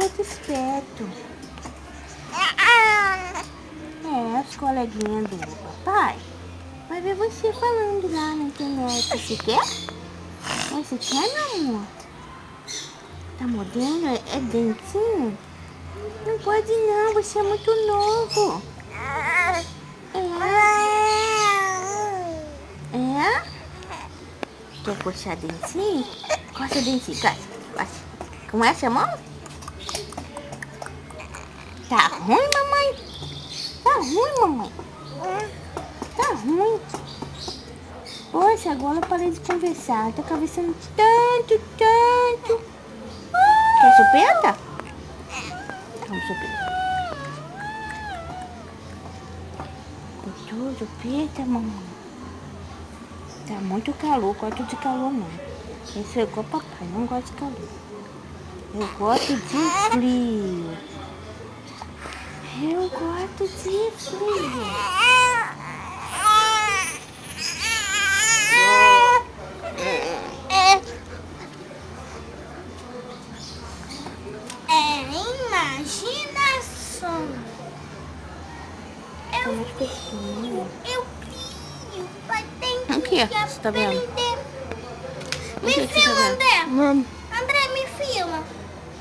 muito esperto. As coleguinhas do papai vai ver você falando lá na internet. Você quer? Você quer, meu amor? Tá mordendo? É dentinho? Não pode não, você é muito novo. É? Quer coçar dentinho? Coça dentinho, coça. Com essa mão? Tá ruim, mamãe? Tá ruim, mamãe? Tá ruim. Poxa, agora eu parei de conversar. Tô conversando tanto. Quer chupeta? Vamos, chupeta. Gostou, chupeta, mamãe? Tá muito calor, gosto de calor não. Esse é igual papai, não gosto de calor. Eu gosto de frio. Eu gosto de frio. Imaginação. Eu crio, mas tem o que é? Você tá vendo? Me filma, André.